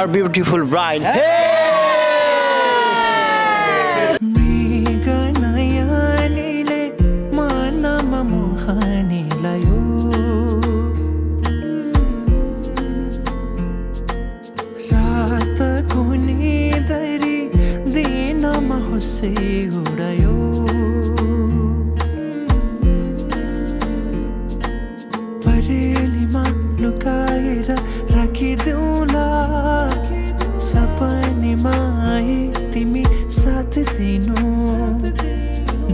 our beautiful bride. परेलीमा लुकाएर राखिदेऊला सपनीमा आए तिमी साथ दिनु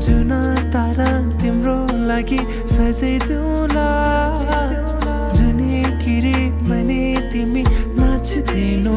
जुन तारा तिम्रो लागि सजाइदेऊला जुनै किरी भने तिमी नाचिदिनु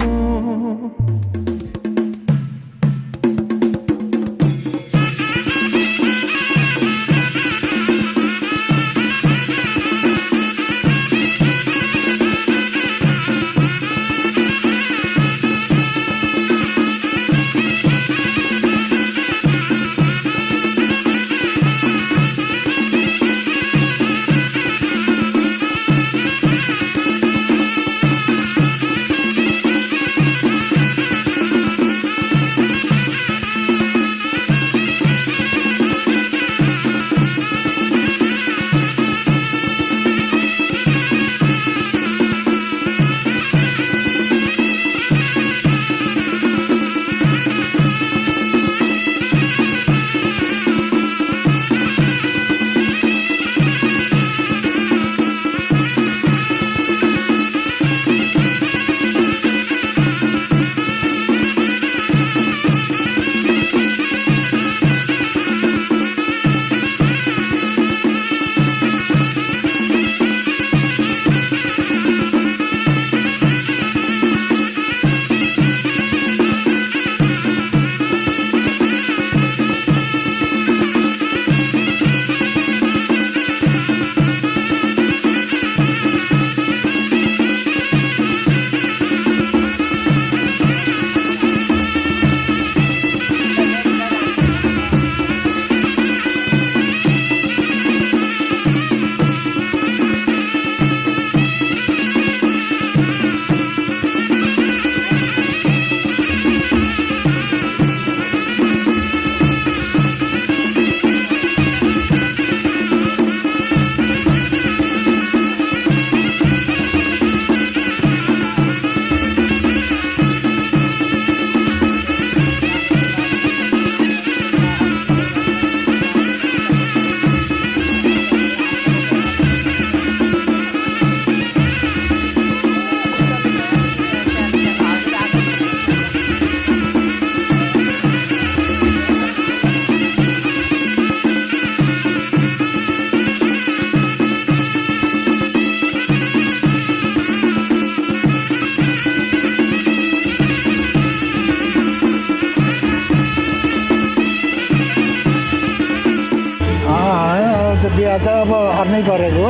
बिहा त अब अर्नै गरेको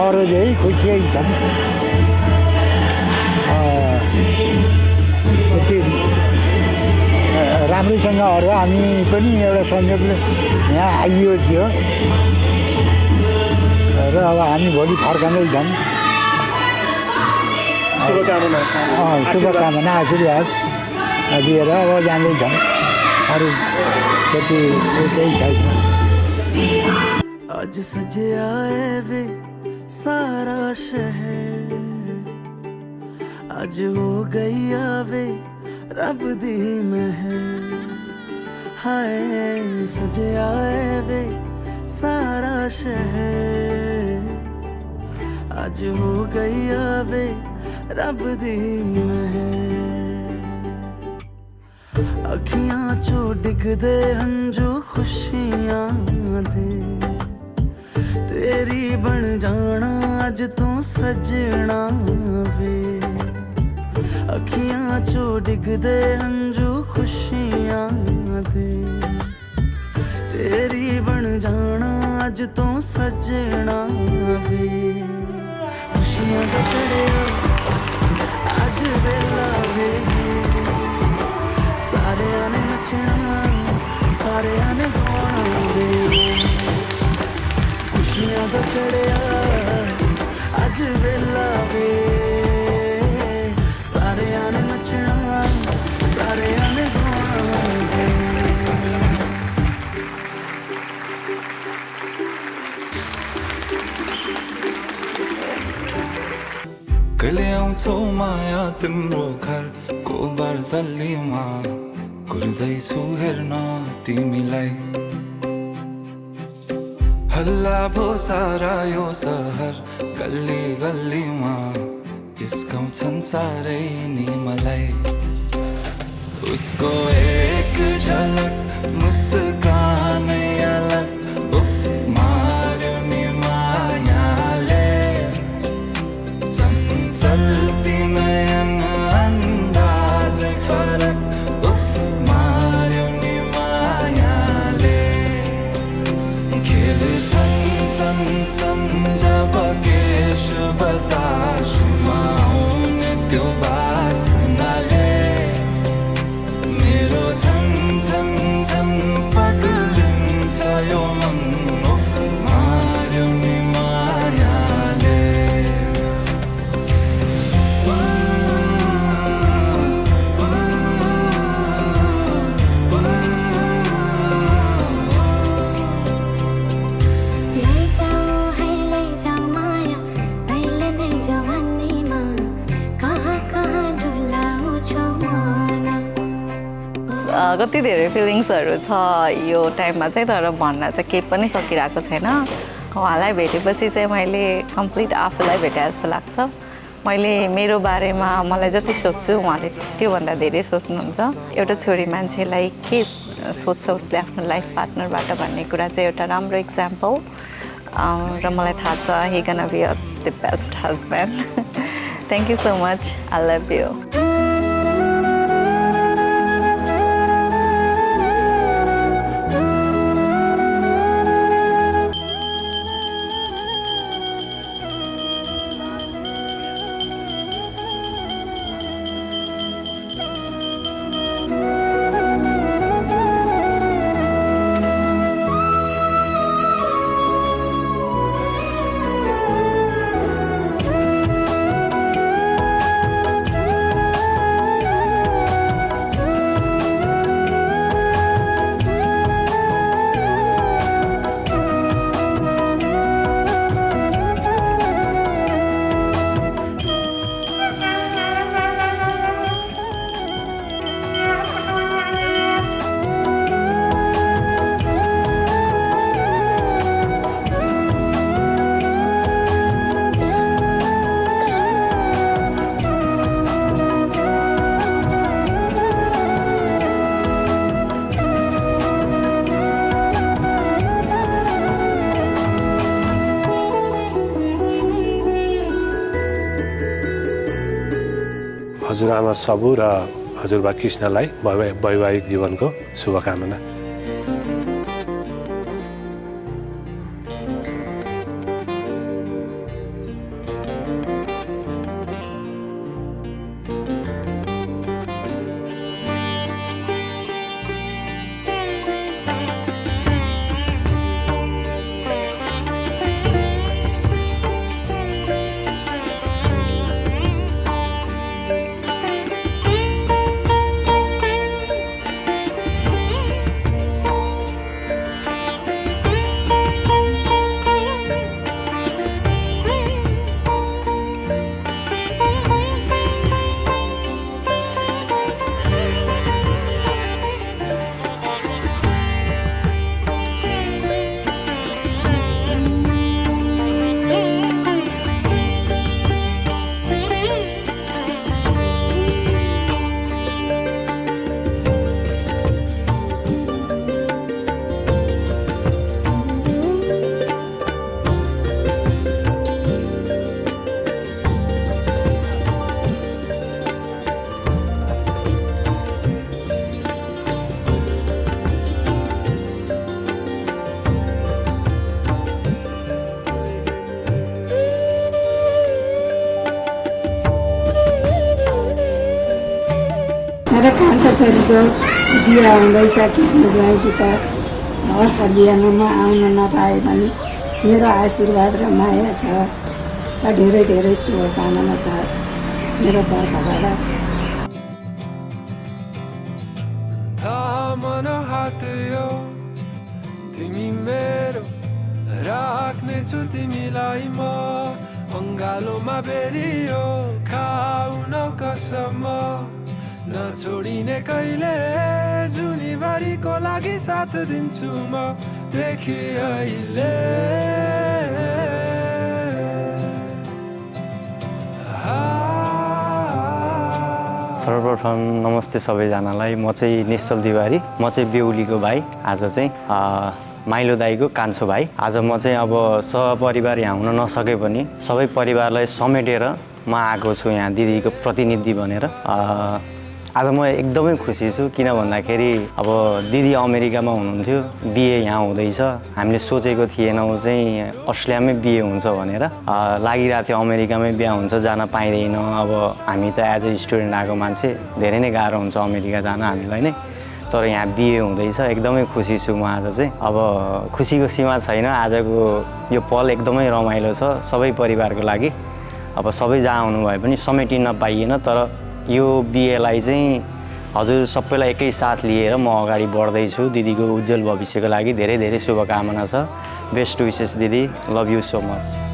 अरू चाहिँ खुसियै छन् त्यति राम्रैसँग अरू हामी पनि एउटा संयोगले यहाँ आइयो थियो र अब हामी भोलि फर्कँदैछौँ शुभकामना आशीर्वाद दिएर अब जाँदैछौँ अरू त्यति केही छैन आज सजे आए वे सारा शहर आज हो गई आवे रब दी महर हाय सजे आए वे सारा शहर आज हो गई आवे रब दी महर अखियां चो डिगदे हंजू खुशियां दे तेरी बन जाना अज तू सजना वे अखियां चो डिगदे हंजू खुशियां दे तेरी बन जाना अज तू सजना वे खुशियां दा चढ़िया अज वेला वे सारे आने नचना सारे आने गाना वे खुशियां दा चढ़िया अज वेला वे सारे छौ माया तिम्रो घरको बर्दलीमा कुर्दैछु हेर्न तिमीलाई हल्ला भो सारा यो सहर गल्ली गल्लीमा जिस्काउँछन् सारै नि मलाई उसको एक झलक मुस्कानै अलग उफ मार्यो नि मायाले चञ्चल्ती नयन अन्दाजै फरक उफ मार्यो नि मायाले खेल्छन् सन जब केश बतासमा आउने त्यो बासनाले मेरो झन् झन् झन् पग्लिन्छ यो मन उफ मार्यो नि मायाले लैजाऊ माया अहिले नै जवानीमा कहाँ कहाँ डुलाउँछौ मलाई कति धेरै फिलिङ्सहरू छ यो टाइममा चाहिँ तर भन्न चाहिँ केही पनि सकिरहेको छैन उहाँलाई भेटेपछि चाहिँ मैले कम्प्लिट आफूलाई भेटे जस्तो लाग्छ मैले मेरो बारेमा मलाई जति सोच्छु उहाँले त्योभन्दा धेरै सोच्नुहुन्छ एउटा छोरी मान्छेलाई के सोच्छ उसले आफ्नो लाइफ पार्टनरबाट भन्ने कुरा चाहिँ एउटा राम्रो इक्जाम्पल र मलाई थाहा छ ही गना be the best husband thank you so much I love you हजुरआमा सबु र हजुरबा कृष्णलाई वैवाहिक जीवनको शुभकामना मेरो कान्छा छोरीको बिहा हुँदैछ कृष्ण ज्वाइँसित अस्ट्रेलियामा आउन नपाए पनि मेरो आशीर्वाद र माया छ र धेरै धेरै शुभकामना छ मेरो तर्फबाट थामन हात यो तिमी मेरो राख्नेछु तिमीलाई म अङ्गालोमा बेरियो खाऊ न कसम नछोडिने कहिले जुनीभरिको लागि साथ दिन्छु म देखि अहिले सर्वप्रथम नमस्ते सबैजनालाई। म चाहिँ निश्चल तिवारी, म चाहिँ बेहुलीको भाइ। आज चाहिँ माइलो दाईको कान्छो भाइ। आज म चाहिँ अब सहपरिवार यहाँ हुन नसके पनि सबै परिवारलाई समेटेर म आएको छु यहाँ दिदीको प्रतिनिधि बनेर। आज म एकदमै खुसी छु, किन भन्दाखेरि अब दिदी अमेरिकामा हुनुहुन्थ्यो, बिए यहाँ हुँदैछ। हामीले सोचेको थिएनौँ चाहिँ अस्ट्रेलियामै बिए हुन्छ भनेर। लागिरहेको थियो अमेरिकामै बिहा हुन्छ, जान पाइँदैन। अब हामी त एज ए स्टुडेन्ट आएको मान्छे, धेरै नै गाह्रो हुन्छ अमेरिका जान हामीलाई नै। तर यहाँ बिए हुँदैछ, एकदमै खुसी छु म आज चाहिँ। अब खुसीको सीमा छैन, आजको यो पल एकदमै रमाइलो छ सबै परिवारको लागि। अब सबै जहाँ हुनुभए पनि समेटिन पाइएन, तर यो बिएलाई चाहिँ हजुर सबैलाई एकै साथ लिएर म अगाडि बढ्दैछु दिदीको उज्जवल भविष्यको लागि। धेरै धेरै शुभकामना छ। बेस्ट विशेष दिदी, लभ यु सो मच।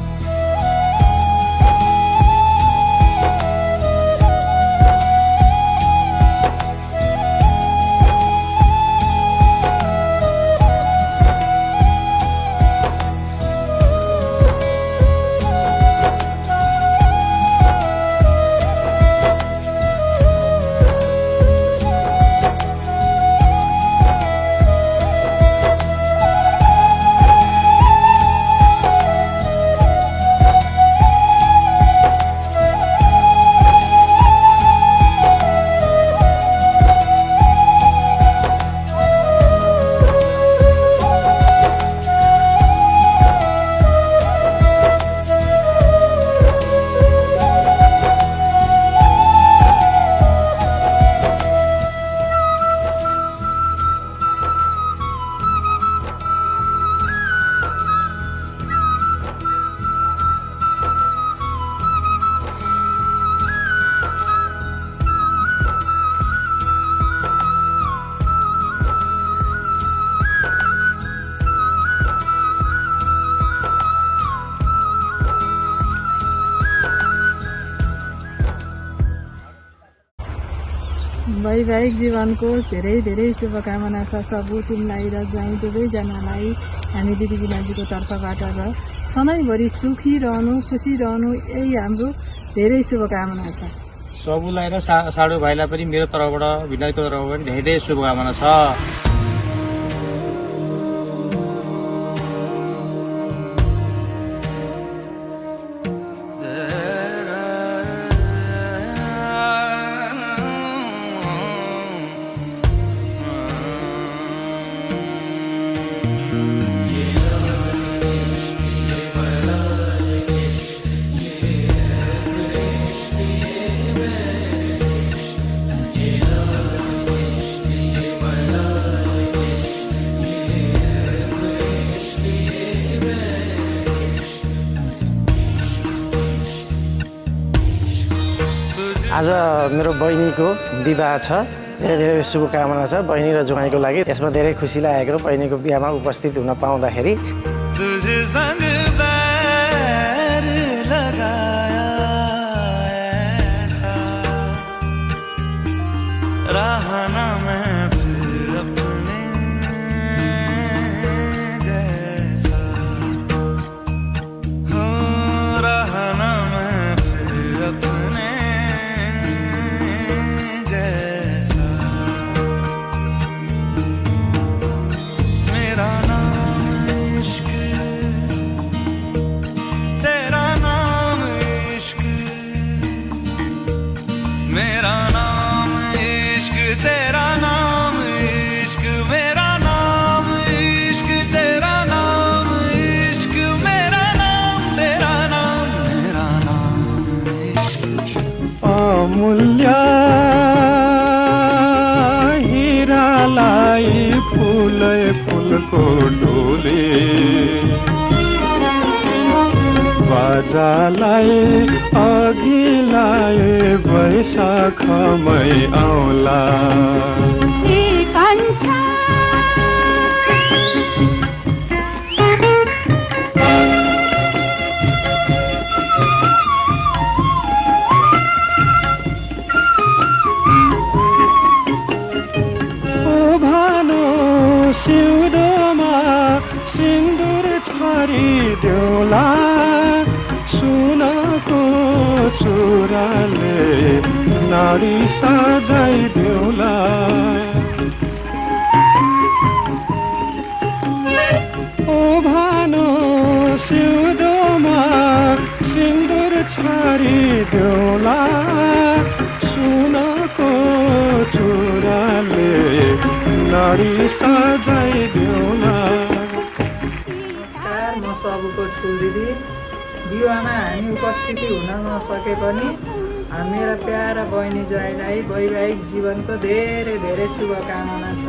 वैवाहिक जीवनको धेरै धेरै शुभकामना छ सबु तिमीलाई र ज्वाइँ दुवैजनालाई हामी दिदी बिनाजीको तर्फबाट। र सधैँभरि सुखी रहनु, खुसी रहनु, यही हाम्रो धेरै शुभकामना छ सबुलाई। र साडु भाइलाई पनि मेरो तर्फबाट, भिनाजीको तर्फबाट पनि धेरै शुभकामना छ। आज मेरो बहिनीको विवाह छ, धेरै धेरै शुभकामना छ बहिनी र ज्वाइँको लागि। त्यसमा धेरै खुसी लागेको बहिनीको बिहामा उपस्थित हुन पाउँदाखेरि। अमूल्य हिरालाई फुलै फुलको डोली बाजालाई अघि लाए वैशाखमै आउला। देउला सुनको चुराले नारी सजाइदेउला ओ भानो सिउँदोमा सिन्दुर छारिदेउला सुनको चुराले नारी सजाइदेउला। नमस्कार, म सबुको ठुल दिदी। विवाहमा हामी उपस्थिति हुन नसके पनि मेरा प्यारा बहिनी ज्वाइँलाई वैवाहिक जीवनको धेरै धेरै शुभकामना छ।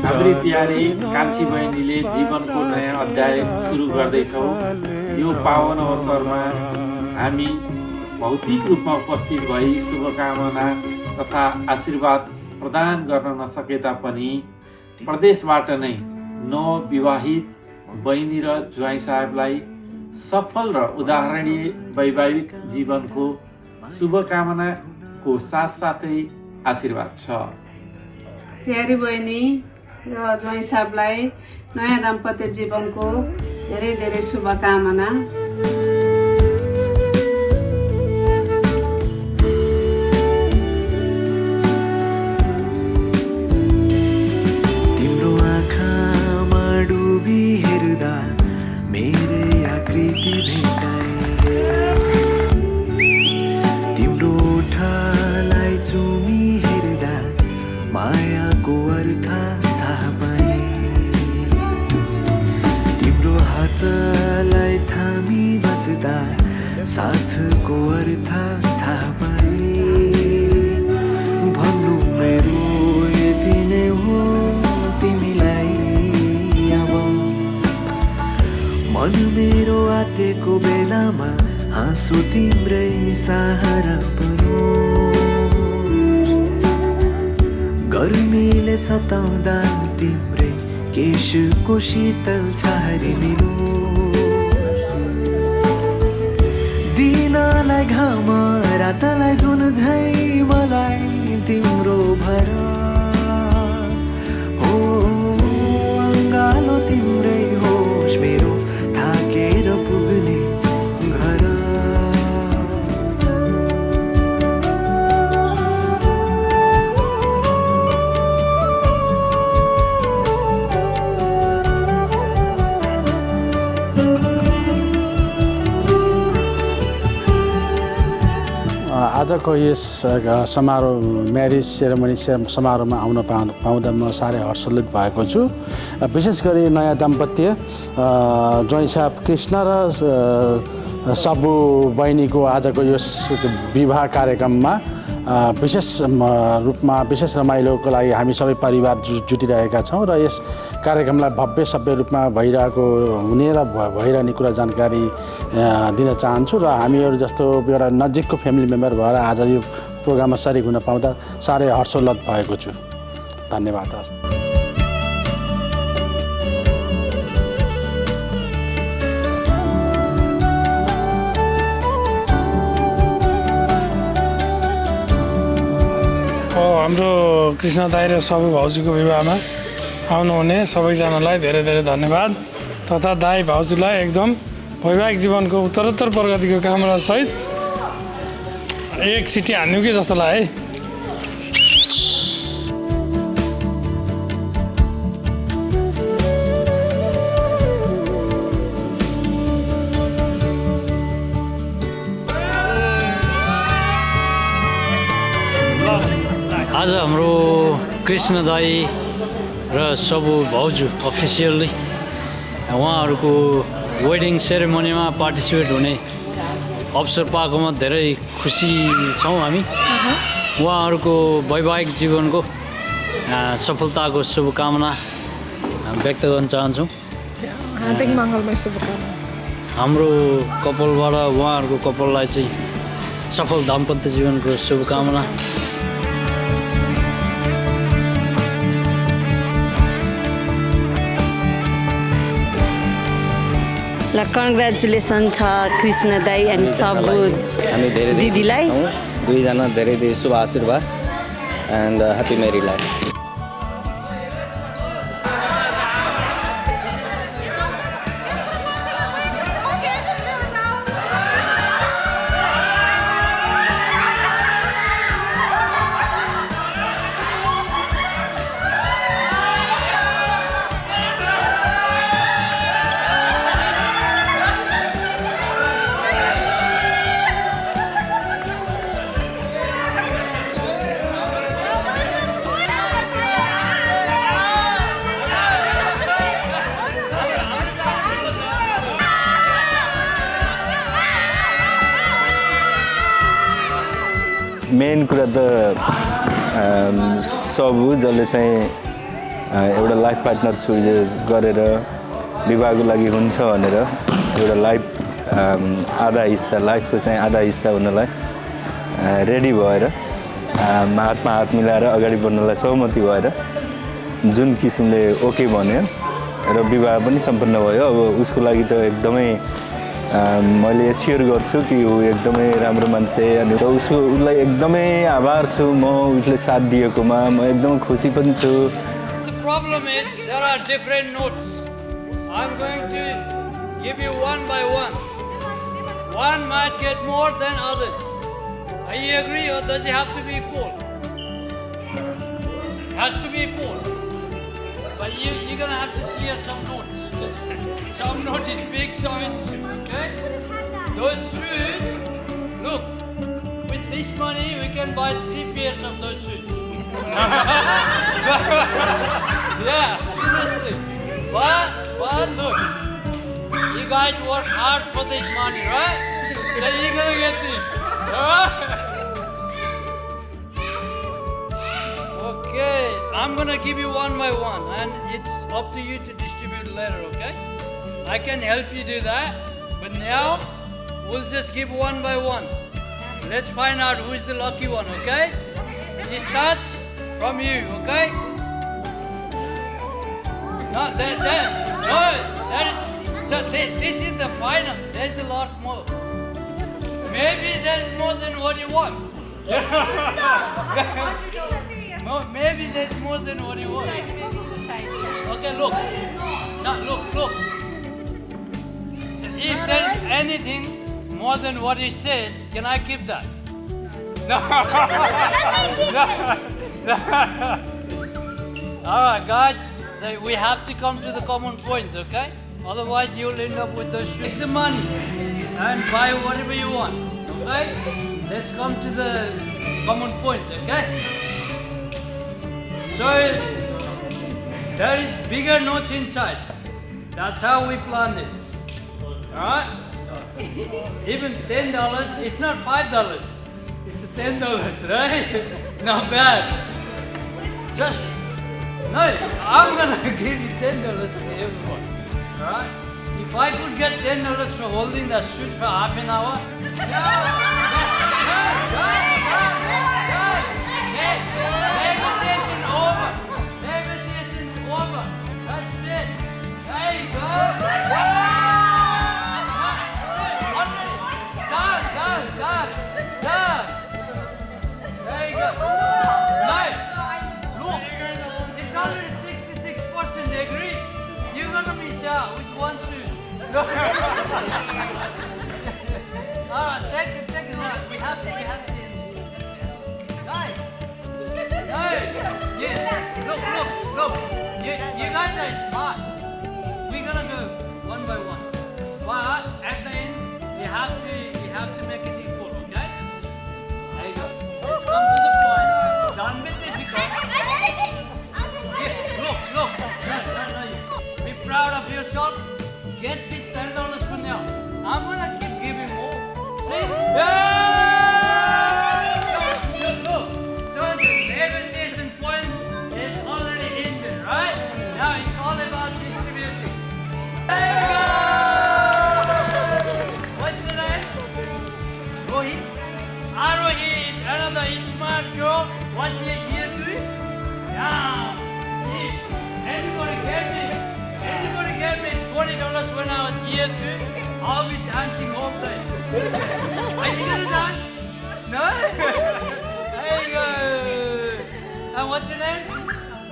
हाम्री प्यारी कान्छी बहिनीले जीवनको नयाँ अध्याय सुरु गर्दैछौँ। यो पावन अवसरमा हामी भौतिक रूपमा उपस्थित भई शुभकामना तथा आशीर्वाद प्रदान गर्न नसके तापनि प्रदेशबाट नै नवविवाहित बहिनी र ज्वाइँ साहेबलाई सफल र उदाहरणीय वैवाहिक जीवनको शुभकामनाको साथसाथै आशीर्वाद छ। प्यारी बहिनी र ज्वाइँ साहबलाई नयाँ दाम्पत्य जीवनको धेरै धेरै शुभकामना। तिम्रो आँखामा डुबी हेर्दा मेरै आकृति भेटाए, तिम्रो ओठलाई चुमी हेर्दा मायाको अर्थ थाहा पाए, तिम्रो हातलाई थामी बस्दा साथको अर्थ थाहा पाए। भन्नु मेरो यति नै हो तिमीलाई अब, मन मेरो आतेको बेलामा हाँसो तिम्रै सहारा बनो। गर्मीले सताउँदा तिम्रै केशको शीतल छहारी मिलो, दिनलाई घाम रातलाई जुन झै मलाई तिम्रो भर हो। अङ्गालो तिम्रै होस् मेरो थाकेर पुग्ने घर। आजको यस समारोह म्यारिज सेरेमनी समारोहमा आउन पाउँदा म साह्रै हर्षोल्लित भएको छु। विशेष गरी नयाँ दाम्पत्य ज्वाइँ साहब कृष्ण र सबु बहिनीको आजको यस विवाह कार्यक्रममा विशेष रूपमा विशेष रमाइलोको लागि हामी सबै परिवार जुटिरहेका छौँ र यस कार्यक्रमलाई भव्य सभ्य रूपमा भइरहेको हुने र भइरहने कुरा जानकारी दिन चाहन्छु र हामीहरू जस्तो एउटा नजिकको फ्यामिली मेम्बर भएर आज यो प्रोग्राममा सरिक हुन पाउँदा साह्रै हर्षोल्लत भएको छु। धन्यवाद। हाम्रो कृष्ण दाइ र सबु भाउजूको विवाहमा आउनुहुने सबैजनालाई धेरै धेरै धन्यवाद तथा दाइ भाउजूलाई एकदम वैवाहिक जीवनको उत्तरोत्तर प्रगतिको कामना सहित एक सिटी हान्यौँ कि जस्तो लाग्यो है। आज हाम्रो कृष्ण दाई र सबु भाउजू अफिसियल्ली उहाँहरूको वेडिङ सेरेमनीमा पार्टिसिपेट हुने अवसर पाएकोमा धेरै खुसी छौँ हामी। उहाँहरूको वैवाहिक जीवनको सफलताको शुभकामना व्यक्त गर्न चाहन्छौँ। हार्दिक मङ्गलमय शुभकामना। हाम्रो कपालबाट उहाँहरूको कपाललाई चाहिँ सफल दाम्पत्य जीवनको शुभकामना। ल कङ्ग्रेचुलेसन छ कृष्ण दाई अनि सब हामी धेरै दिदीलाई दुईजना धेरै धेरै शुभ आशीर्वाद and happy married life main कुरा त सब हो जसले चाहिँ एउटा लाइफ पार्टनर चुज गरेर विवाहको लागि हुन्छ भनेर एउटा लाइफ आधा हिस्सा लाइफको चाहिँ आधा हिस्सा हुनलाई रेडी भएर हातमा हात मिलाएर अगाडि बढ्नलाई सहमति भएर जुन किसिमले ओके भन्यो र विवाह पनि सम्पन्न भयो अब उसको लागि त एकदमै मैले एस्योर गर्छु कि ऊ एकदमै राम्रो मान्छे अनि उसलाई एकदमै आभार छु म उसले साथ दिएकोमा म एकदम खुसी पनि छु The problem is there are different notes. I'm going to give you one by one. One might get more than others. Are you agree or does it have to be equal? It has to be equal. But you're going to have to clear some notes. Some note is big, some is okay? Those shoes, look, with this money we can buy 3 pairs of those shoes. Yeah, seriously. But look, you guys work hard for this money, right? So you're gonna get this. Okay, I'm gonna give you one by one, and it's up to you to distribute later, okay? I can help you do that, but now we'll just give one by one. Let's find out who's the lucky one, okay? It starts from you, okay? No, this is the final. There's a lot more. Maybe there's more than what you want. No, maybe there's more than what you want. Okay, look. Now, look. If there's anything more than what you said, can I keep that? No. All right, guys. So we have to come to the common point, okay? Otherwise, you'll end up with those shoes. Take the money and buy whatever you want, okay? Let's come to the common point, okay? So there is bigger notes inside. That's how we planned it. All right? Even $10, it's not $5. It's $10, right? Not bad. Just, no, I'm gonna give you $10 to everyone. All right? If I could get $10 for holding that shoes for half an hour, negotiation over. Negotiation over. That's it. There you go. Done. There you go. Right. Look, it's already 66% agree. You're gonna be sure with one shoe. Alright, take it out. We have to. Guys. Look. You guys are smart. We're gonna go one by one. But at the end, we have to make it equal, okay? There you go. Let's come to the point. Don't be difficult. Look. No. Be proud of yourself. Get this $10 for now. I'm gonna keep giving more. See? Look. So the negotiation point is already in there, right? Now it's all about distributing. There you go. What's your name? Rohi? Rohi is another smart girl. What year do you? Yeah. Anybody get me 20 $5 when I was year 2, I'll be dancing all day. Are you gonna dance? No? There you go. And what's your name?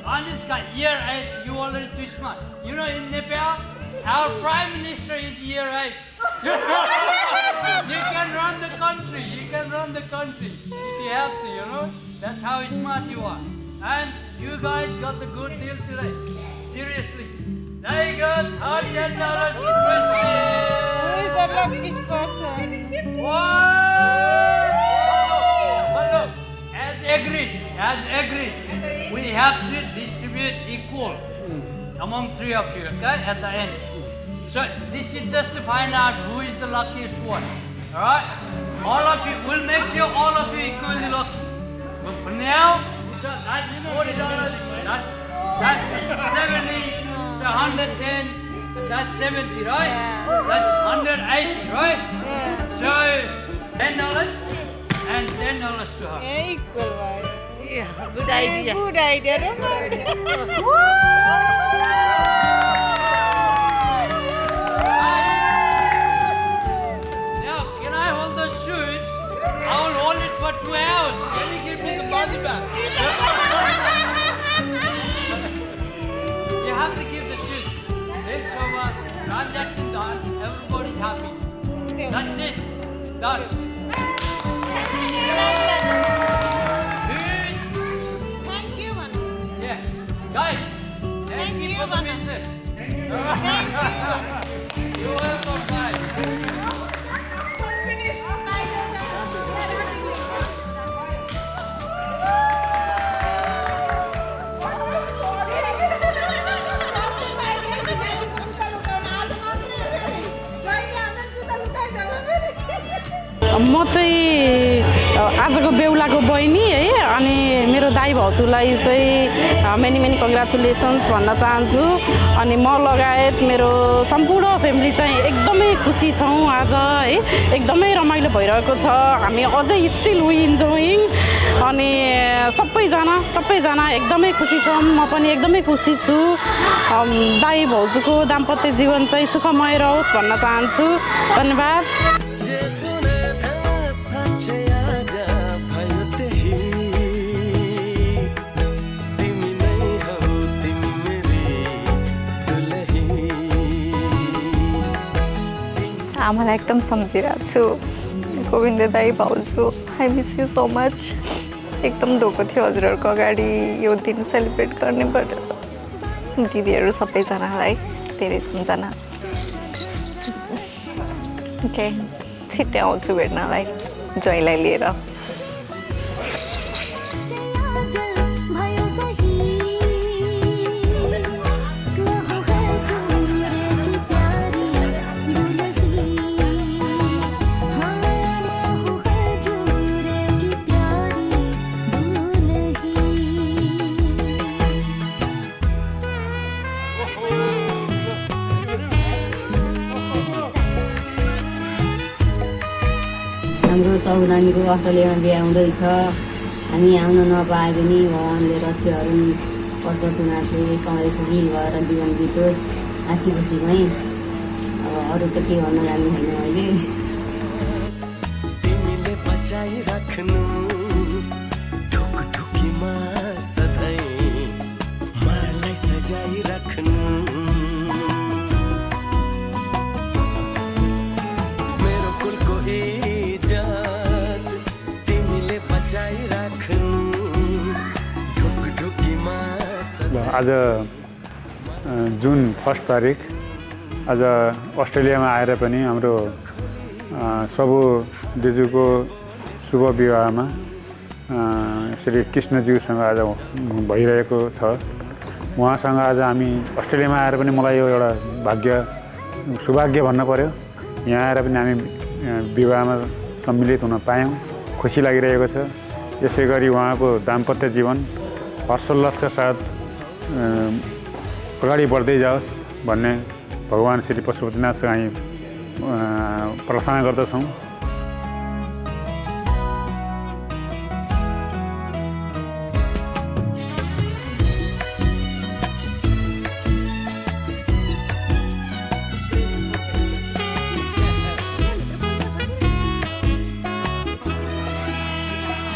Anushka, year 8. You already too smart. You know, in Nepal, our Prime Minister is year 8. You can run the country. You can run the country if you have to, you know. That's how smart you are. And you guys got the good deal today. Seriously. There you go. $100 for Christmas. Who is the luckiest person? Hello. As agreed, we have to distribute equal among 3 of you, okay, at the end. So this is just to find out who is the luckiest one, all right? All of you, we'll make sure all of you equally lucky. But for now, so that's $40, that's 70, so 110, so that's 70, right? Yeah. That's 180, right? Yeah. So $10 and $10 to her. Yeah, equal, right? Yeah, good idea. Good idea. Don't worry. Now, can I hold the shoes? I will hold it for 2 hours. Can you give me the body back? You have to give the shoes. It's over. Transaction done. Everybody's happy. That's it. Done. Thank you, Manu. Yeah. Guys, thank you for the business. Thank you. You're welcome, guys. So finished. म चाहिँ आजको बेहुलाको बहिनी है अनि मेरो दाइ भाउजूलाई चाहिँ मेनी कङ्ग्रेचुलेसन्स भन्न चाहन्छु अनि म लगायत मेरो सम्पूर्ण फ्यामिली चाहिँ एकदमै खुसी छौँ आज है एकदमै रमाइलो भइरहेको छ हामी अझै स्टिल वी इन्जोइङ अनि सबैजना एकदमै खुसी छौँ म पनि एकदमै खुसी छु दाइ भाउजूको दाम्पत्य जीवन चाहिँ सुखमय रहोस् भन्न चाहन्छु धन्यवाद आमालाई एकदम सम्झिरहेको छु गोविन्द दाई भाउजू I miss you so much एकदम धोको थियो हजुरहरूको अगाडि यो दिन सेलिब्रेट गर्ने बट दिदीहरू सबैजनालाई धेरै सम्झना ओके छिट्टै आउँछु भेट्नलाई ज्वाइँलाई लिएर हाम्रो सौरानीको अस्ट्रेलियामा बिहा हुँदैछ हामी आउन नपाए पनि भगवान्ले रक्षाहरू कस्तो तुनाथे सधैँ सुखी भएर जीवन बितोस् हाँसी खुसीमै अब अरू त के भन्न जाने छैन मैले तिमीले बचाइराख्नु ढुकढुकीमा सधैँ मलाई सजाइराख्नु मेरो कुलको आज जुन 1 तारिक आज अस्ट्रेलियामा आएर पनि हाम्रो सबु दिजुको शुभ विवाहमा श्री कृष्णज्यूसँग आज भइरहेको छ उहाँसँग आज हामी अस्ट्रेलियामा आएर पनि मलाई यो एउटा सौभाग्य भन्न पर्यो यहाँ आएर पनि हामी विवाहमा सम्मिलित हुन पायौँ खुसी लागिरहेको छ यसै गरी उहाँको दाम्पत्य जीवन हर्षोल्लासका साथ अगाडि बढ्दै जाओस् भन्ने भगवान श्री पशुपतिनाथसँग हामी प्रार्थना गर्दछौँ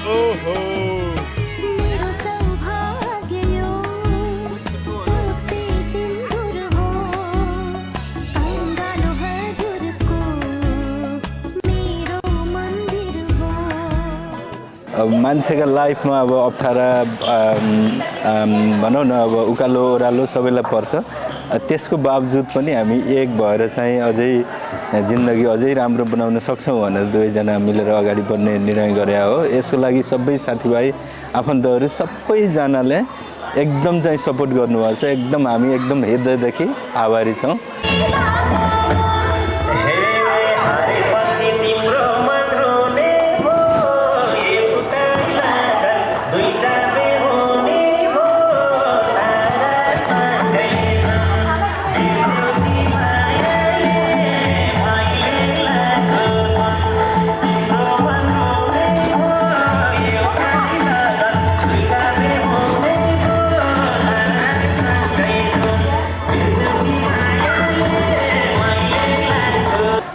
ओहो मेरो सौभाग्य यो पोते सिन्दुर हो अङ्गालो हजुरको मेरो मन्दिर हो। अब मान्छेको लाइफमा अब अप्ठ्यारा भनौँ न अब उकालो ओह्रालो सबैलाई पर्छ त्यसको बावजुद पनि हामी एक भएर चाहिँ अझै जिन्दगी अझै राम्रो बनाउन सक्छौँ भनेर दुवैजना मिलेर अगाडि बढ्ने निर्णय गरे हो। यसको लागि सबै साथीभाइ आफन्तहरू सबैजनाले एकदम चाहिँ सपोर्ट गर्नुभएको छ। एकदम हामी एकदम हृदयदेखि आभारी छौँ।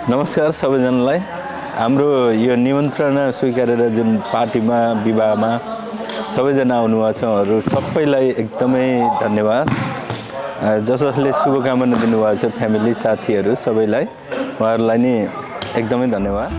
नमस्कार सबैजनालाई। हाम्रो यो निमन्त्रणा स्वीकारेर जुन पार्टीमा विवाहमा सबैजना आउनुभएको छ उहाँहरू सबैलाई एकदमै धन्यवाद। जसले शुभकामना दिनुभएको छ फ्यामिली साथीहरू सबैलाई उहाँहरूलाई नि एकदमै धन्यवाद।